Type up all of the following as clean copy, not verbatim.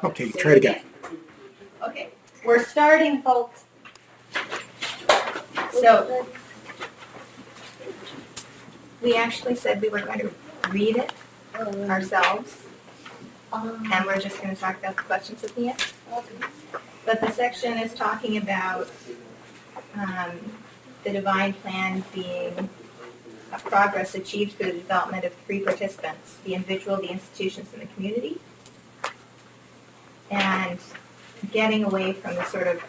Okay, try it again. Okay, we're starting, folks. So, we actually said we were going to read it ourselves, and we're just going to talk about the questions at the end. But the section is talking about the divine plan being a progress achieved through the development of three participants: the individual, the institutions, and the community. And getting away from the sort of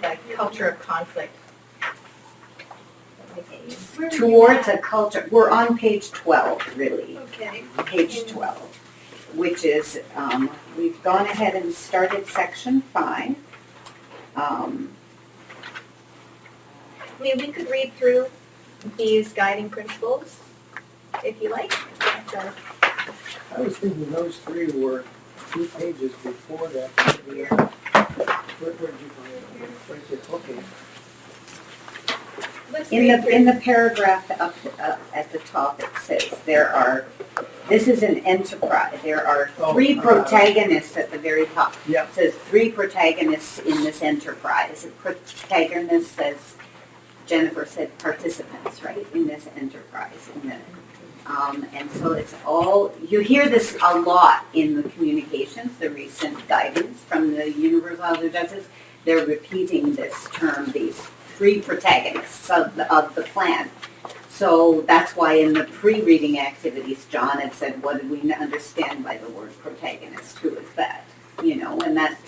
the culture of conflict. Towards a culture, we're on page 12, really. Okay. Page 12, which is, we've gone ahead and started section 5. I mean, we could read through these guiding principles, if you like. So, I was thinking those three were 2 pages before that. Where did you find it? Where's it? Okay. let's In read the, in through. the paragraph up at the top, it says this is an enterprise. There are 3 protagonists at the very top. Yeah. It says 3 protagonists in this enterprise. A protagonist says, Jennifer said participants, right, in this enterprise. And so it's all, you hear this a lot in the communications, the recent guidance from the Universal Elder Justice. They're repeating this term, these 3 protagonists of the plan. So that's why in the pre-reading activities, John had said, what do we understand by the word protagonist? Who is that? You know, and that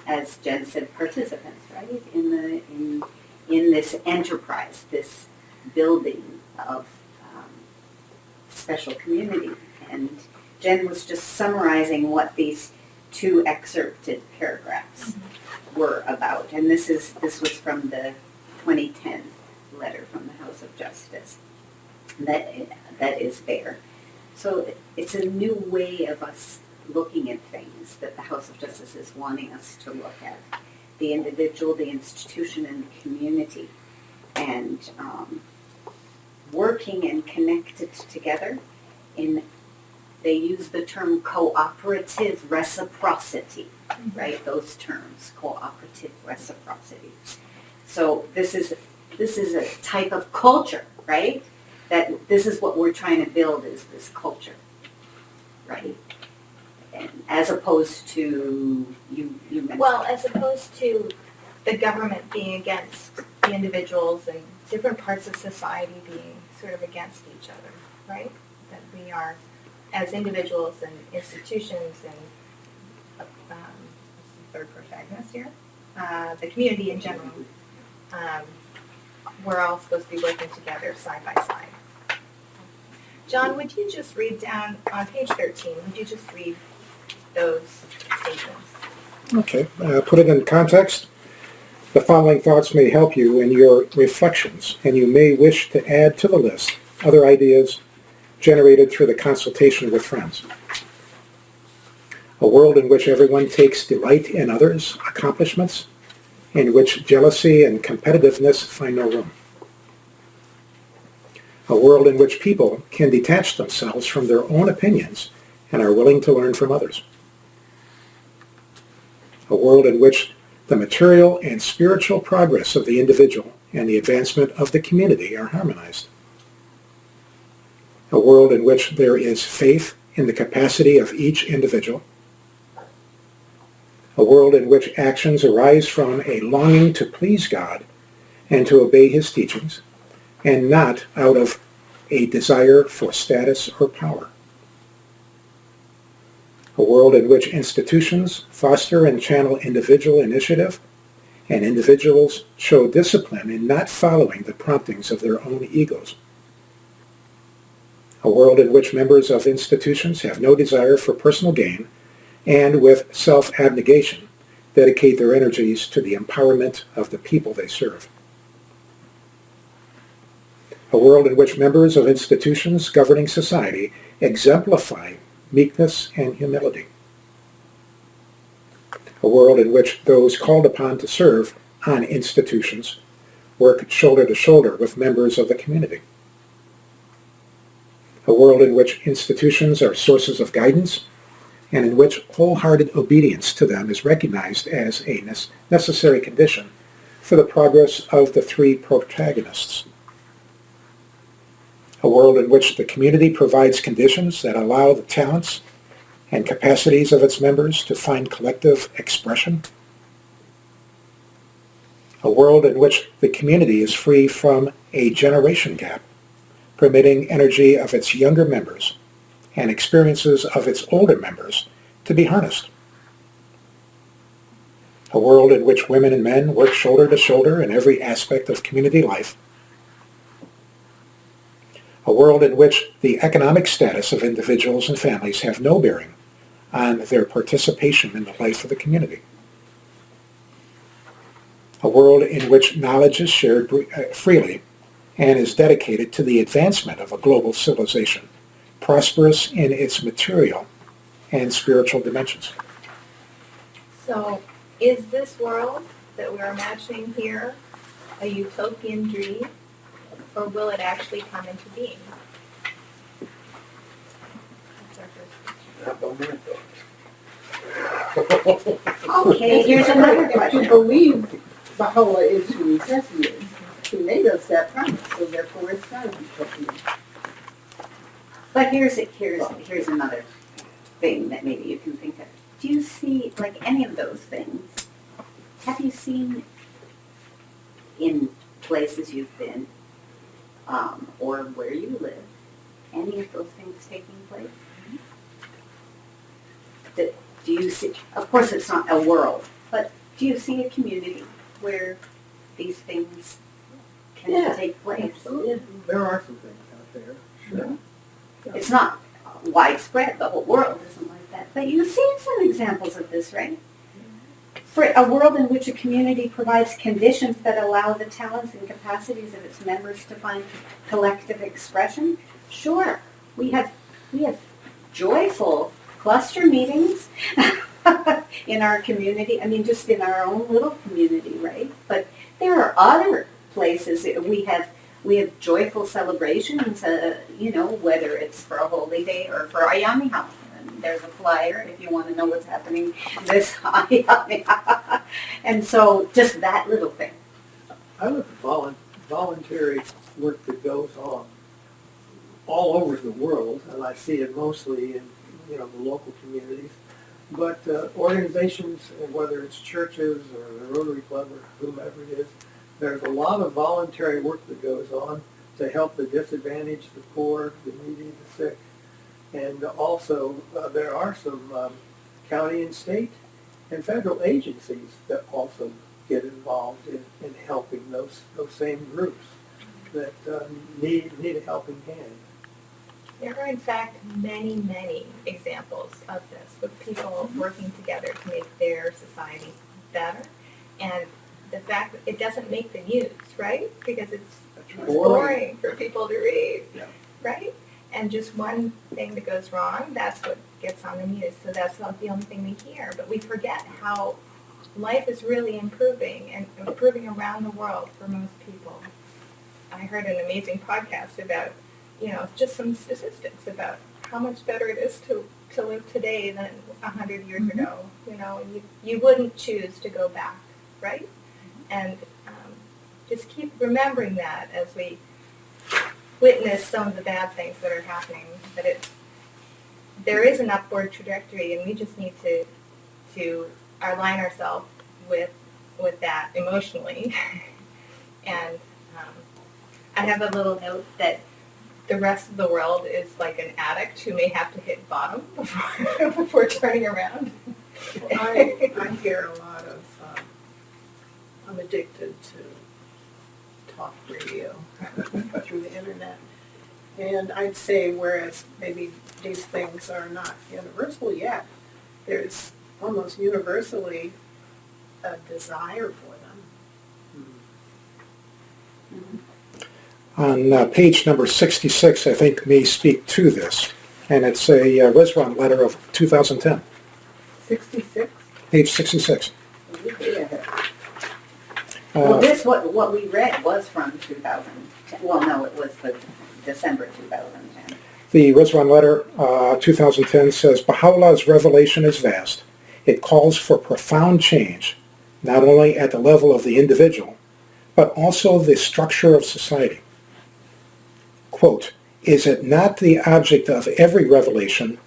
as Jen said, participants, right? In this enterprise, this building of special community. And Jen was just summarizing what these 2 excerpted paragraphs were about. And this was from the 2010 letter from the House of Justice that is there. So it's a new way of us looking at things that the House of Justice is wanting us to look at. The individual, the institution, and the community. And working and connected together. They use the term cooperative reciprocity, right? Those terms, cooperative reciprocity. So this is a type of culture, right? That this is what we're trying to build, is this culture, right? And as opposed to you mentioned. Well, as opposed to the government being against the individuals and different parts of society being sort of against each other, right? That we are, as individuals and institutions and third protagonist here, the community in general, we're all supposed to be working together side by side. John, would you just read down on page 13, would you just read those statements? Okay, put it in context. The following thoughts may help you in your reflections, and you may wish to add to the list other ideas generated through the consultation with friends. A world in which everyone takes delight in others' accomplishments, in which jealousy and competitiveness find no room. A world in which people can detach themselves from their own opinions and are willing to learn from others. A world in which the material and spiritual progress of the individual and the advancement of the community are harmonized. A world in which there is faith in the capacity of each individual. A world in which actions arise from a longing to please God and to obey His teachings, and not out of a desire for status or power. A world in which institutions foster and channel individual initiative, and individuals show discipline in not following the promptings of their own egos. A world in which members of institutions have no desire for personal gain, and with self-abnegation, dedicate their energies to the empowerment of the people they serve. A world in which members of institutions governing society exemplify meekness and humility. A world in which those called upon to serve on institutions work shoulder to shoulder with members of the community. A world in which institutions are sources of guidance and in which wholehearted obedience to them is recognized as a necessary condition for the progress of the three protagonists. A world in which the community provides conditions that allow the talents and capacities of its members to find collective expression. A world in which the community is free from a generation gap, permitting energy of its younger members and experiences of its older members to be harnessed. A world in which women and men work shoulder to shoulder in every aspect of community life. A world in which the economic status of individuals and families have no bearing on their participation in the life of the community. A world in which knowledge is shared freely and is dedicated to the advancement of a global civilization, prosperous in its material and spiritual dimensions. So is this world that we're imagining here a utopian dream, or will it actually come into being? That's our first question. Not romantic. Okay, here's another To question. believe Baha'i is who he says he is. He made us that promise, so therefore it's not a utopia. But here's another thing that maybe you can think of. Do you see, like, any of those things? Have you seen in places you've been, or where you live, any of those things taking place? Do you see, of course it's not a world, but do you see a community where these things can Yeah, take place? Absolutely. There are some things out there, sure. It's not widespread, the whole world isn't like that, but you've seen some examples of this, right? For a world in which a community provides conditions that allow the talents and capacities of its members to find collective expression, sure, we have joyful cluster meetings in our community. I mean, just in our own little community, right? But there are other places that we have joyful celebrations, whether it's for a holy day or for Ayamiha. And there's a flyer if you want to know what's happening this Ayamiha. And so just that little thing. I look at voluntary work that goes on all over the world, and I see it mostly in the local communities. But organizations, whether it's churches or the Rotary Club or whomever it is, there's a lot of voluntary work that goes on to help the disadvantaged, the poor, the needy, the sick. And also there are some county and state and federal agencies that also get involved in helping those same groups that need a helping hand. There are, in fact, many, many examples of this, with people working together to make their society better. And the fact that it doesn't make the news, right? Because it's boring for people to read, Yeah. right? And just one thing that goes wrong, that's what gets on the news. So that's not the only thing we hear. But we forget how life is really improving, and improving around the world for most people. I heard an amazing podcast about just some statistics about how much better it is to live today than 100 years ago. You wouldn't choose to go back, right? And just keep remembering that as we witness some of the bad things that are happening, that there is an upward trajectory, and we just need to align ourselves with that emotionally. And I have a little note that the rest of the world is like an addict who may have to hit bottom before turning around. Well, I hear a lot of, I'm addicted to talk radio through the internet. And I'd say whereas maybe these things are not universal yet, there's almost universally a desire for them. Mm-hmm. On page number 66, I think, may speak to this. And it's a Rizwan letter of 2010, 66? page 66. Well, what we read was from 2010. Well, no, it was the December 2010. The Rizwan letter, 2010, says, Baha'u'llah's revelation is vast. It calls for profound change, not only at the level of the individual, but also the structure of society. Quote, is it not the object of every revelation,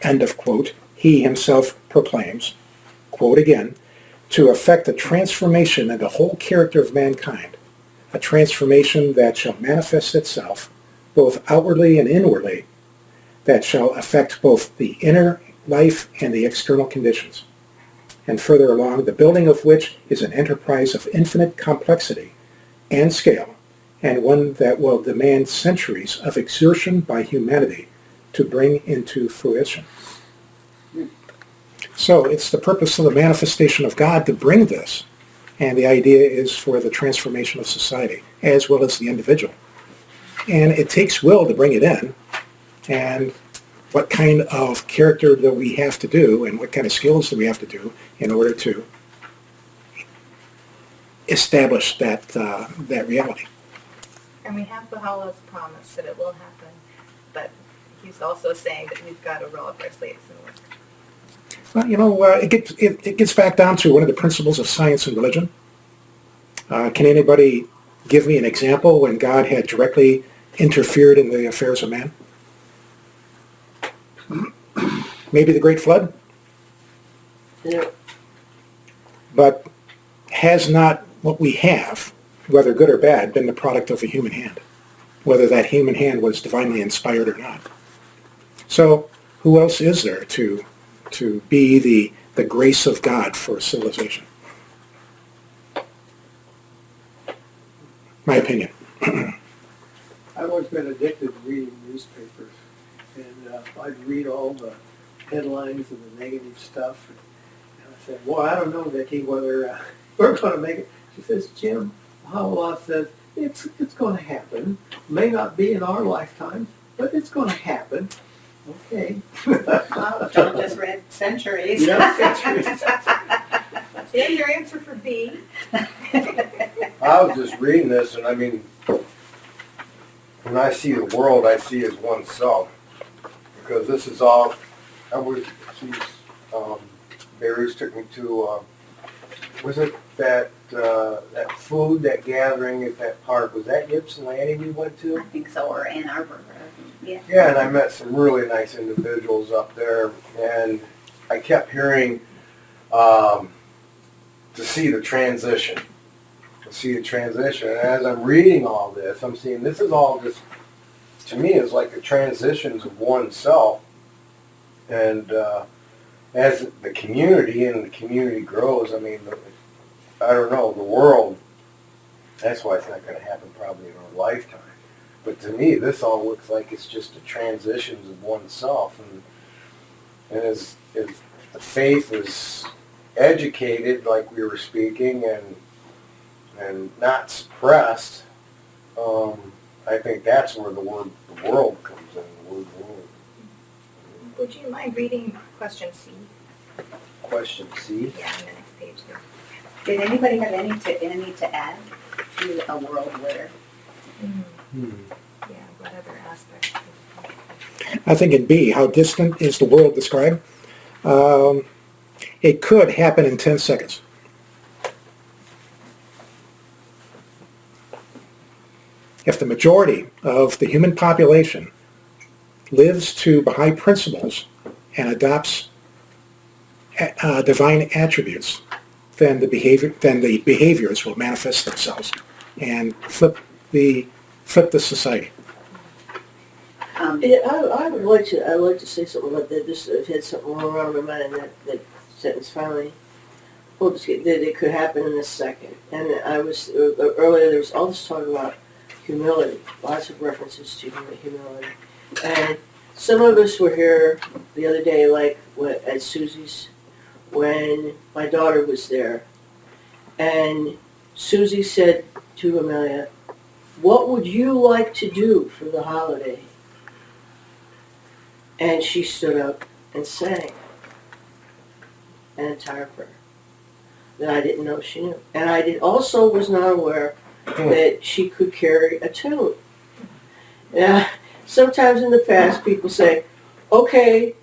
end of quote, he himself proclaims, quote again, to effect a transformation in the whole character of mankind, a transformation that shall manifest itself both outwardly and inwardly, that shall affect both the inner life and the external conditions. And further along, the building of which is an enterprise of infinite complexity and scale, and one that will demand centuries of exertion by humanity to bring into fruition. So it's the purpose of the manifestation of God to bring this, and the idea is for the transformation of society, as well as the individual. And it takes will to bring it in, and what kind of character do we have to do, and what kind of skills do we have to do in order to establish that reality. And we have Baha'u'llah's promise that it will happen, but he's also saying that we've got to roll up our sleeves and work. Well, it gets back down to one of the principles of science and religion. Can anybody give me an example when God had directly interfered in the affairs of man? Maybe the Great Flood? Yeah. But has not what we have, whether good or bad, been the product of a human hand, whether that human hand was divinely inspired or not. So who else is there to be the grace of God for civilization? My opinion. I've always been addicted to reading newspapers, and I'd read all the headlines and the negative stuff, and I said, well, I don't know, Vicki, whether we're going to make it. She says, Jim, Allah says, it's going to happen. May not be in our lifetime, but it's going to happen. Okay. Well, John just read centuries. Yeah, centuries. There's your answer for B. I was just reading this, and I mean, when I see the world, I see as oneself. Because this is all, Barry's took me to, was it that food, that gathering at that park, was that Ypsilanti we went to? I think so, or Ann Arbor. Yeah. Yeah, and I met some really nice individuals up there, and I kept hearing to see the transition. And as I'm reading all this, I'm seeing this is all just, to me, is like the transitions of oneself. And as the community grows, I mean, I don't know, the world, that's why it's not going to happen probably in our lifetime. But to me, this all looks like it's just the transitions of oneself. And as the faith is educated, like we were speaking, and not suppressed, I think that's where the world comes in, the word world. Would you mind reading question C? Question C. Yeah, on the next page there. Did anybody have any to add to a world where? Yeah, whatever aspect. I think in B, how distant is the world described? It could happen in 10 seconds. If the majority of the human population lives to Baha'i principles and adopts divine attributes, then the behaviors will manifest themselves and flip the society. Yeah, I'd like to say something about that. Just I've had something roll around my mind, and that sentence finally. That it could happen in a second. And I was earlier. There was all this talk about humility. Lots of references to humility. And some of us were here the other day, like at Susie's, when my daughter was there, and Susie said to Amelia, "What would you like to do for the holiday?" And she stood up and sang an entire prayer that I didn't know she knew. And I also was not aware that she could carry a tune. Yeah, sometimes in the past, people say, okay,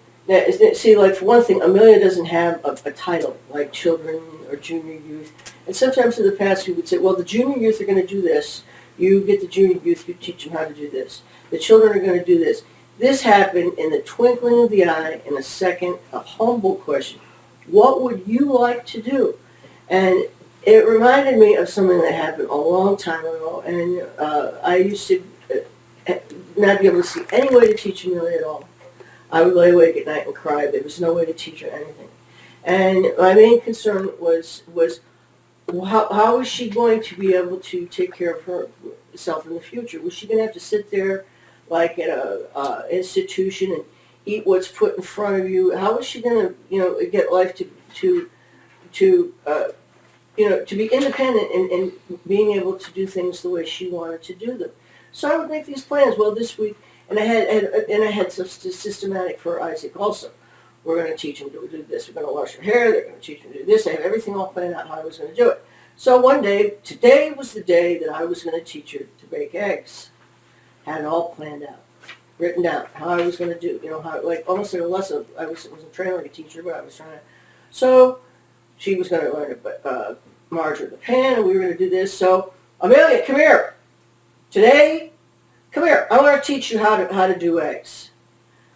see, like for one thing, Amelia doesn't have a title, like children or junior youth. And sometimes in the past, we would say, well, the junior youth are going to do this. You get the junior youth, you teach them how to do this. The children are going to do this. This happened in the twinkling of the eye, in a second, a humble question. What would you like to do? And it reminded me of something that happened a long time ago, and I used to not be able to see any way to teach Amelia at all. I would lay awake at night and cry. There was no way to teach her anything. And my main concern was how is she going to be able to take care of herself in the future? Was she going to have to sit there like at a institution and eat what's put in front of you? How is she going to, get life to be independent and being able to do things the way she wanted to do them? So I would make these plans. Well, this week, and I had some systematic for Isaac also. We're going to teach him to do this. We're going to wash her hair. They're going to teach him to do this. I had everything all planned out how I was going to do it. So one day, today was the day that I was going to teach her to bake eggs. Had it all planned out, written down how I was going to do. How like almost like a lesson. I wasn't trained like a teacher, but I was trying to. So she was going to learn to margarine the pan, and we were going to do this. So Amelia, come here. Today, come here. I want to teach you how to do eggs.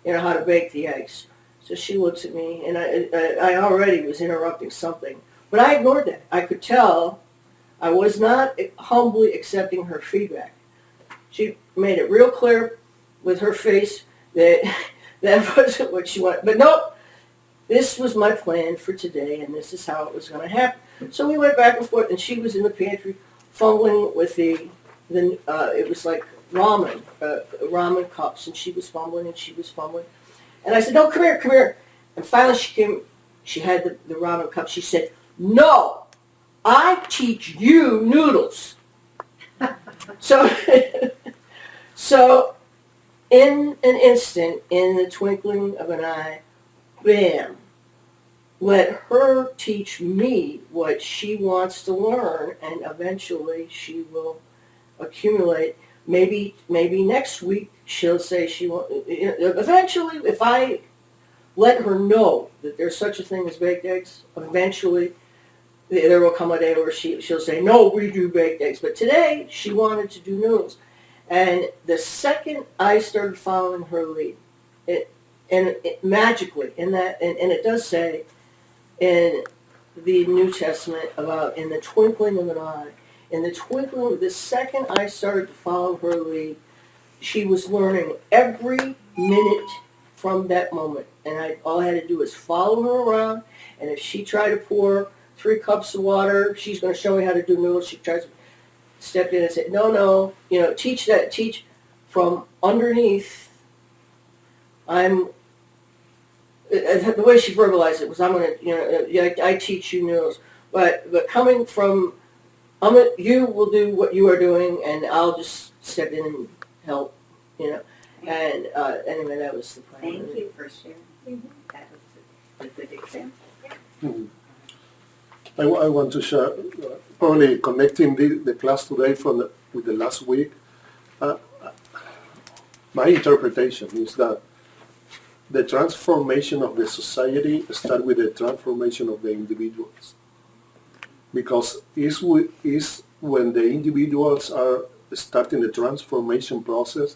How to bake the eggs. So she looks at me, and I already was interrupting something. But I ignored that. I could tell I was not humbly accepting her feedback. She made it real clear with her face that that wasn't what she wanted. But nope, this was my plan for today, and this is how it was going to happen. So we went back and forth, and she was in the pantry fumbling with the it was like ramen cups, and she was fumbling, and I said, no, come here. And finally she had the ramen cup. She said, no, I teach you noodles. So in an instant, in the twinkling of an eye, bam, let her teach me what she wants to learn, and eventually she will accumulate. Maybe next week she'll say she won't. Eventually, if I let her know that there's such a thing as baked eggs, eventually there will come a day where she'll say, no, we do baked eggs. But today she wanted to do noodles. And the second I started following her lead, it magically, and it does say in the New Testament about in the twinkling of an eye, the second I started to follow her lead, she was learning every minute from that moment. And all I had to do was follow her around, and if she tried to pour 3 cups of water, she's going to show me how to do noodles. She tries to step in and say, no, teach from underneath. The way she verbalized it was, I'm going to, I teach you noodles. But coming from, you will do what you are doing, and I'll just step in and help, And anyway, that was the plan. Thank you for sharing. Mm-hmm. That was a good example. Mhm. I want to share, probably connecting the class today with the last week. My interpretation is that the transformation of the society starts with the transformation of the individuals. Because it's when the individuals are starting the transformation process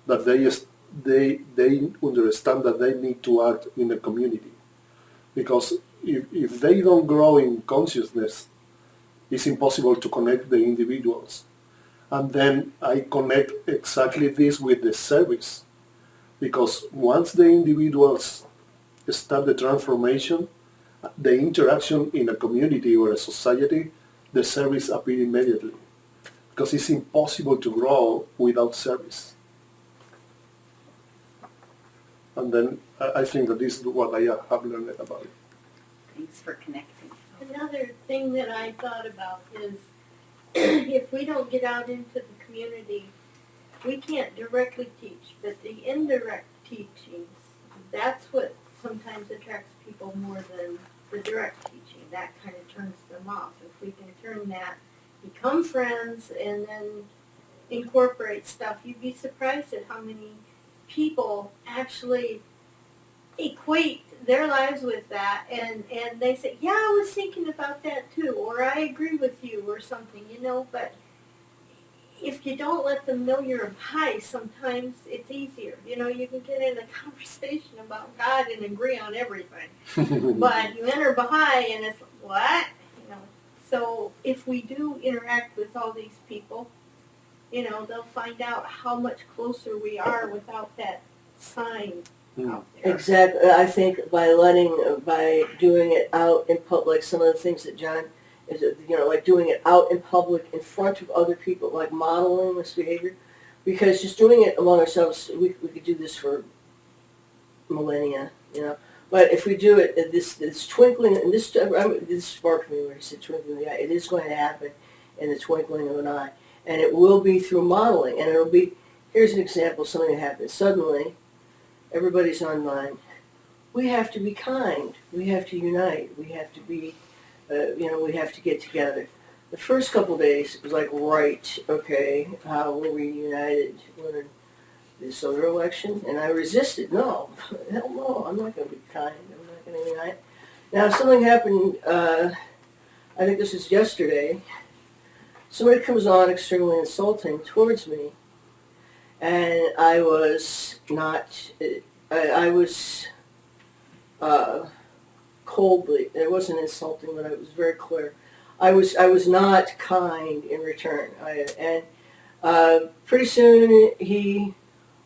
that they understand that they need to act in the community. Because if they don't grow in consciousness, it's impossible to connect the individuals. And then I connect exactly this with the service. Because once the individuals start the transformation, the interaction in a community or a society, the service appears immediately. Because it's impossible to grow without service. And then I think that this is what I have learned about it. Thanks for connecting. Another thing that I thought about is if we don't get out into the community, we can't directly teach, but the indirect teachings, that's what sometimes attracts people more than the direct teaching. That kind of turns them off. If we can turn that, become friends, and then incorporate stuff, you'd be surprised at how many people actually equate their lives with that, and they say, yeah, I was thinking about that too, or I agree with you, or something, but if you don't let them know you're a Baha'i, sometimes it's easier. You can get in a conversation about God and agree on everything. But you enter Baha'i and it's, what? So if we do interact with all these people, they'll find out how much closer we are without that sign out there. Exactly. I think by doing it out in public, like some of the things that John is, like doing it out in public in front of other people, like modeling this behavior, because just doing it among ourselves, we could do this for millennia, But if we do it, this twinkling, and this sparked me when he said twinkling of the eye. It is going to happen in the twinkling of an eye, and it will be through modeling, and it'll be. Here's an example. Something that happens suddenly. Everybody's online. We have to be kind. We have to unite. We have to be, we have to get together. The first couple days, it was like, right, okay, how were we united when this other election? And I resisted. No, hell no, I'm not going to be kind. I'm not going to unite. Now, something happened, I think this was yesterday. Somebody comes on extremely insulting towards me. And I was coldly, it wasn't insulting, but I was very clear. I was not kind in return. Pretty soon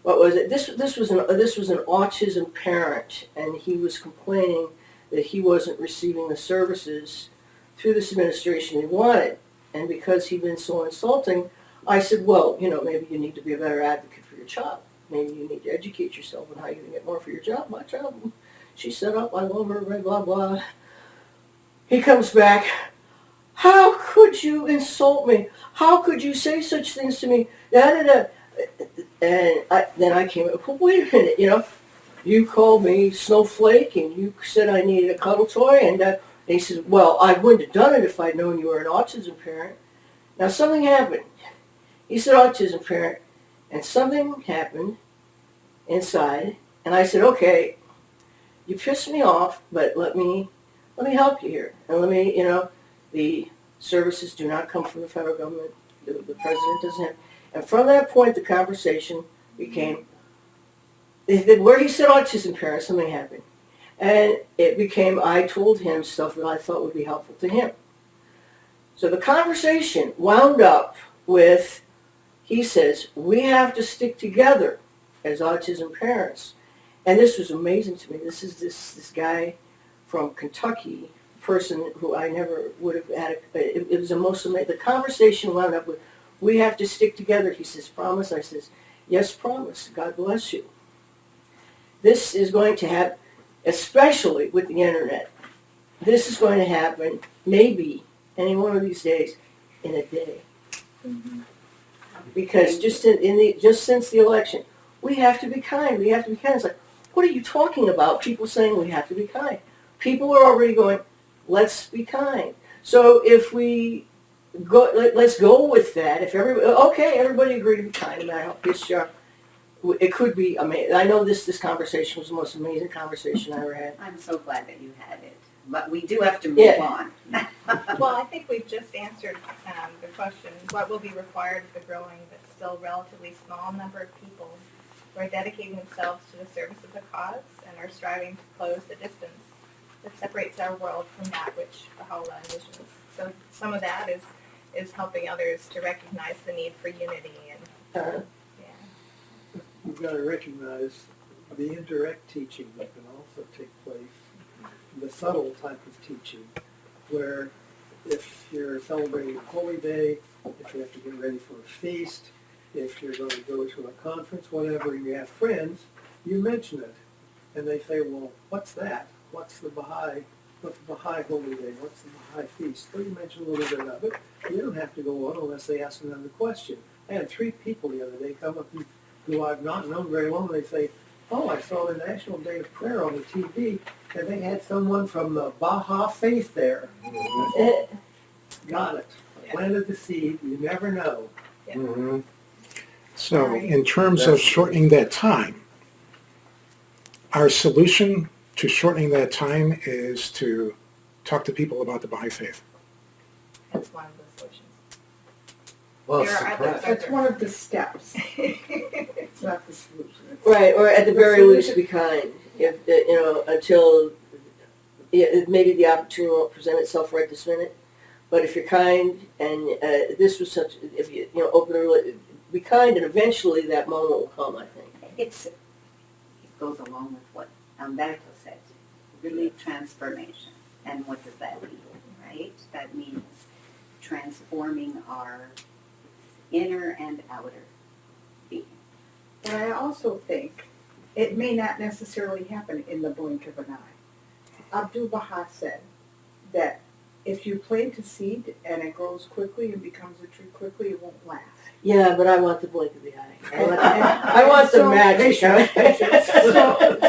what was it? This was an autism parent, and he was complaining that he wasn't receiving the services through this administration he wanted. And because he'd been so insulting, I said, well, maybe you need to be a better advocate for your child. Maybe you need to educate yourself on how you can get more for your job. My child, she's set up, I love her, blah, blah, blah. He comes back, how could you insult me? How could you say such things to me? Da, da, da. And then I came up, well, wait a minute, you called me snowflake, and you said I needed a cuddle toy, and he said, well, I wouldn't have done it if I'd known you were an autism parent. Now, something happened. He said autism parent, and something happened inside, and I said, okay, you pissed me off, but let me help you here. And let me, the services do not come from the federal government. The president doesn't have. And from that point, the conversation became, where he said autism parent, something happened. And it became, I told him stuff that I thought would be helpful to him. So the conversation wound up with, he says, we have to stick together as autism parents. And this was amazing to me. This is this guy from Kentucky, person who I never would have had. It was the most amazing. The conversation wound up with, we have to stick together. He says, promise? I says, yes, promise. God bless you. This is going to happen, especially with the internet. This is going to happen maybe any one of these days in a day. Mm-hmm. Because just since the election, we have to be kind. We have to be kind. It's like, what are you talking about? People saying we have to be kind. People are already going, let's be kind. So if we go, let's go with that. If everybody agree to be kind, no matter how pissed you are. It could be amazing. I know this conversation was the most amazing conversation I ever had. I'm so glad that you had it, but we do have to move on. Well, I think we've just answered the question, what will be required of the growing but still relatively small number of people who are dedicating themselves to the service of the cause and are striving to close the distance that separates our world from that which Baha'i envisions. So some of that is helping others to recognize the need for unity and You've got to recognize the indirect teaching that can also take place, the subtle type of teaching, where if you're celebrating a holy day, if you have to get ready for a feast, if you're going to go to a conference, whatever, and you have friends, you mention it. And they say, well, what's that? What's the Baha'i holy day? What's the Baha'i feast? So you mention a little bit of it. You don't have to go on unless they ask another question. I had 3 people the other day come up who I've not known very long. They say, oh, I saw the National Day of Prayer on the TV, and they had someone from the Baha'i faith there. Got it. Planted the seed. You never know. Yeah. Mm-hmm. So in terms of shortening that time, our solution to shortening that time is to talk to people about the Baha'i faith. That's one of the solutions. Well, There are others. That's one of the steps. It's not the solution. Right, or at the The very solution- least, be kind. If, until maybe the opportunity won't present itself right this minute. But if you're kind, and this was such, if you open the be kind, and eventually that moment will come. I think. It goes along with what Umberto said, really transformation. And what does that mean, right? That means transforming our inner and outer being. But I also think it may not necessarily happen in the blink of an eye. Abdu'l-Baha said that if you plant a seed and it grows quickly and becomes a tree quickly, it won't last. Yeah, but I want the blink of the eye. And- I want the so- magic.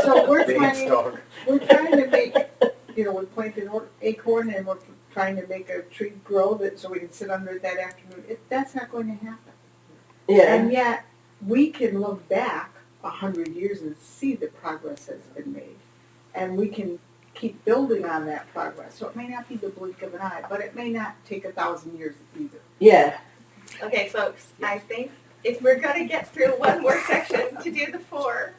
So we're Beanstalk. trying to make, we plant an acorn and we're trying to make a tree grow that, so we can sit under it that afternoon. That's not going to happen. Yeah. And yet, we can look back 100 years and see the progress that's been made. And we can keep building on that progress. So it may not be the blink of an eye, but it may not take 1,000 years either. Yeah. Okay, folks, I think if we're gonna get through one more section to do the 4,